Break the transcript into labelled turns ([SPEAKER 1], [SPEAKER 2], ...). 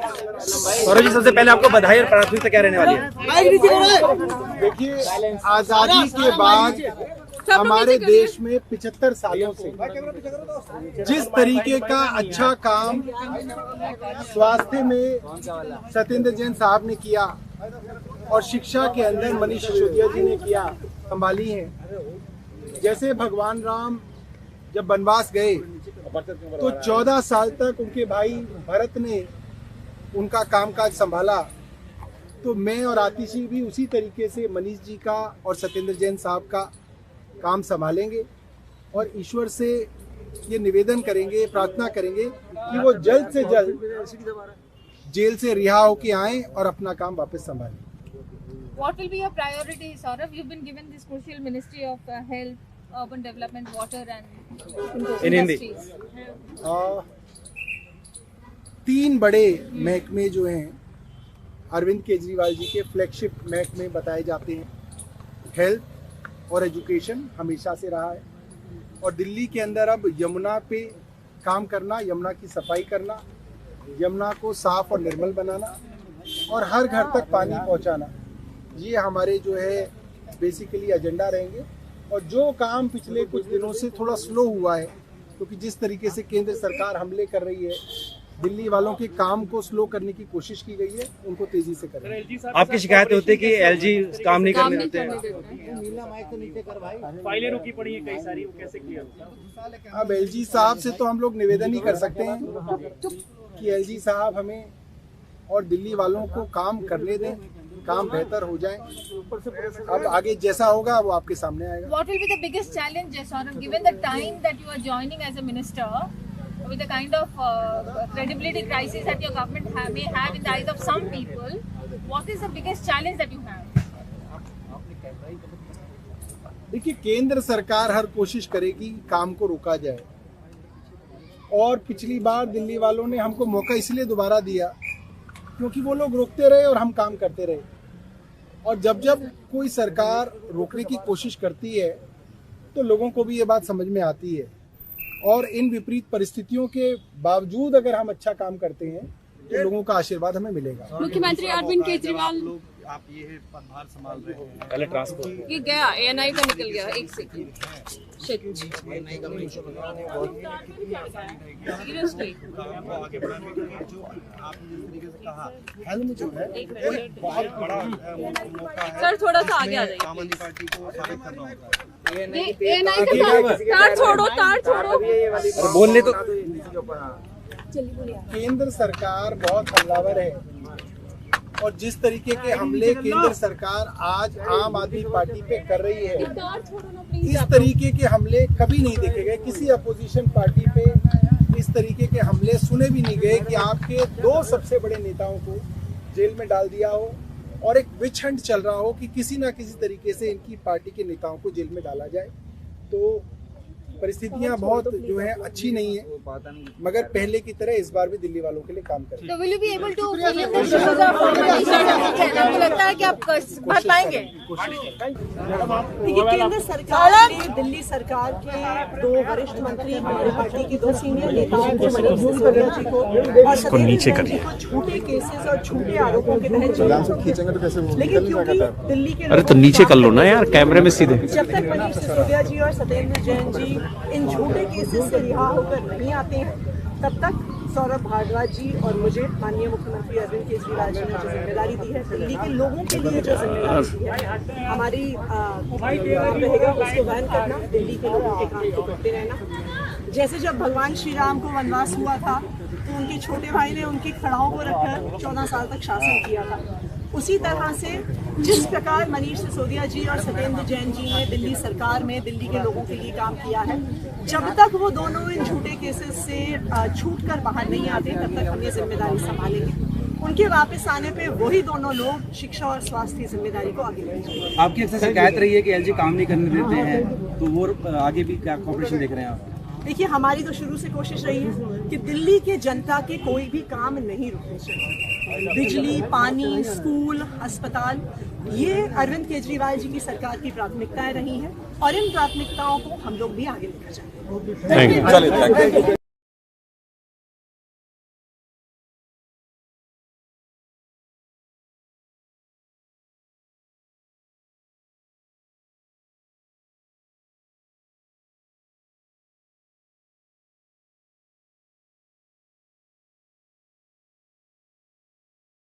[SPEAKER 1] सौरभ जी, सबसे पहले आपको बधाई और प्राथमिकता क्या रहने वाली है?
[SPEAKER 2] देखिए, आजादी के बाद हमारे देश में 75 सालों से जिस तरीके का अच्छा काम स्वास्थ्य में सत्येंद्र जैन साहब ने किया और शिक्षा के अंदर मनीष सिसोदिया जी ने किया, संभाली है। जैसे भगवान राम जब वनवास गए तो 14 साल तक उनके भाई भरत ने उनका कामकाज संभाला, तो मैं और आतिशी भी उसी तरीके से मनीष जी का और सत्येंद्र जैन साहब का काम संभालेंगे और ईश्वर से ये निवेदन करेंगे, प्रार्थना करेंगे कि वो जल्द से जल्द जेल से रिहा होके आएं और अपना काम वापस संभालें।
[SPEAKER 3] What will be your priority, Saurabh? You've been given this crucial Ministry of Health, Urban Development, Water and
[SPEAKER 1] In Hindi.
[SPEAKER 3] Industries.
[SPEAKER 2] 3 बड़े महकमे जो हैं अरविंद केजरीवाल जी के फ्लैगशिप महकमे बताए जाते हैं। हेल्थ और एजुकेशन हमेशा से रहा है और दिल्ली के अंदर अब यमुना पे काम करना, यमुना की सफाई करना, यमुना को साफ और निर्मल बनाना और हर घर तक पानी पहुंचाना, ये हमारे जो है बेसिकली एजेंडा रहेंगे। और जो काम पिछले कुछ दिनों से थोड़ा स्लो हुआ है, क्योंकि जिस तरीके से केंद्र सरकार हमले कर रही है, दिल्ली वालों के काम को स्लो करने की कोशिश की गई है, उनको तेजी से करें।
[SPEAKER 1] आपकी शिकायतें होती है कि एलजी काम नहीं करने देते हैं।
[SPEAKER 4] फाइलें रुकी पड़ी हैं कई सारी, वो कैसे क्लियर?
[SPEAKER 2] अब एलजी साहब से तो हम लोग निवेदन ही कर सकते हैं कि एलजी साहब हमें और दिल्ली वालों को काम करने दें, काम बेहतर हो जाए। अब आगे जैसा होगा वो आपके सामने आएगा।
[SPEAKER 3] What will be the biggest challenge, Saurabh, given the time that you are joining as a minister, with the kind of credibility crisis that your government may have in the eyes of some people? What is the biggest challenge that you have?
[SPEAKER 2] देखिए, केंद्र सरकार हर कोशिश करेगी काम को रोका जाए और पिछली बार दिल्ली वालों ने हमको मौका इसलिए दोबारा दिया क्योंकि वो लोग रोकते रहे और हम काम करते रहे। और जब जब कोई सरकार रोकने की कोशिश करती है तो लोगों को भी ये बात समझ में आती है और इन विपरीत परिस्थितियों के बावजूद अगर हम अच्छा काम करते हैं तो लोगों का आशीर्वाद हमें मिलेगा।
[SPEAKER 5] मुख्यमंत्री अरविंद केजरीवाल
[SPEAKER 4] आप ये पदभार संभाल रहे हैं,
[SPEAKER 1] पहले ट्रांसपोर्ट
[SPEAKER 5] ये गया एएनआई का निकल गया, एक सेकंड सीरियसली
[SPEAKER 4] आगे बढ़ाने के लिए जो आपने जिस तरीके से कहा, हेल्थ जो है वो एक बहुत बड़ा मौका है।
[SPEAKER 5] सर थोड़ा सा आगे आ जाइए।
[SPEAKER 4] आम आदमी पार्टी को साबित करना होता है।
[SPEAKER 5] एएनआई के तार छोड़ो
[SPEAKER 1] बोलने तो
[SPEAKER 2] केंद्र सरकार बहुत हमलावर है और जिस तरीके के हमले केंद्र सरकार आज आम आदमी पार्टी पे कर रही है, इस तरीके के हमले कभी नहीं देखे गए किसी अपोजिशन पार्टी पे। इस तरीके के हमले सुने भी नहीं गए कि आपके 2 सबसे बड़े नेताओं को जेल में डाल दिया हो और एक विच हंट चल रहा हो कि किसी ना किसी तरीके से इनकी पार्टी के नेताओं को जेल में डाला जाए। तो परिस्थितियां बहुत जो है अच्छी नहीं है, मगर पहले की तरह इस बार भी दिल्ली वालों के लिए काम करें।
[SPEAKER 3] So will you be able to fill in the shoes of आपको लगता है कि आप भर पाएंगे?
[SPEAKER 6] देखिए, केंद्र सरकार ने दिल्ली सरकार के 2 वरिष्ठ मंत्री, हमारी पार्टी के 2 सीनियर नेताओं को, मनीष सिसोदिया जी को और सत्येंद्र जैन जी को झूठे केसेस और झूठे आरोपों के तहत जेल। लेकिन क्योंकि दिल्ली के
[SPEAKER 1] अरे तो नीचे कर लो ना यार, कैमरे में सीधे।
[SPEAKER 6] जब तक मनीष सिसोदिया जी और सत्येंद्र जैन जी इन झूठे केसेस से रिहा होकर नहीं आते हैं, तब तक सौरभ भारद्वाज जी और मुझे माननीय मुख्यमंत्री अरविंद केजरीवाल जी ने जो जिम्मेदारी दी है, दिल्ली के लोगों के लिए जो जिम्मेदारी दी है, हमारी काम रहेगा उसको वहन करना, दिल्ली के लोगों के काम को करते रहना। जैसे जब भगवान श्री राम को वनवास हुआ था तो उनके छोटे भाई ने उनकी खड़ाओं को रखकर 14 साल तक शासन किया था, उसी तरह से जिस प्रकार मनीष सिसोदिया जी और सत्येंद्र जैन जी ने दिल्ली सरकार में दिल्ली के लोगों के लिए काम किया है, जब तक वो दोनों इन झूठे केसेस से छूट कर बाहर नहीं आते तब तक हम ये जिम्मेदारी संभालेंगे। उनके वापस आने पे वही दोनों लोग शिक्षा और स्वास्थ्य की जिम्मेदारी को आगे ले जाएंगे।
[SPEAKER 7] आपकी अक्सर शिकायत रही है कि एलजी काम नहीं करने देते हैं, तो वो आगे भी क्या कॉपरेशन देख रहे हैं आप?
[SPEAKER 6] देखिए, हमारी तो शुरू से कोशिश रही है कि दिल्ली के जनता के कोई भी काम नहीं रुकने चाहिए। बिजली, पानी, स्कूल, अस्पताल, ये अरविंद केजरीवाल जी की सरकार की प्राथमिकताएं रही हैं और इन प्राथमिकताओं को हम लोग भी आगे लेकर जाएंगे।
[SPEAKER 1] Thank you.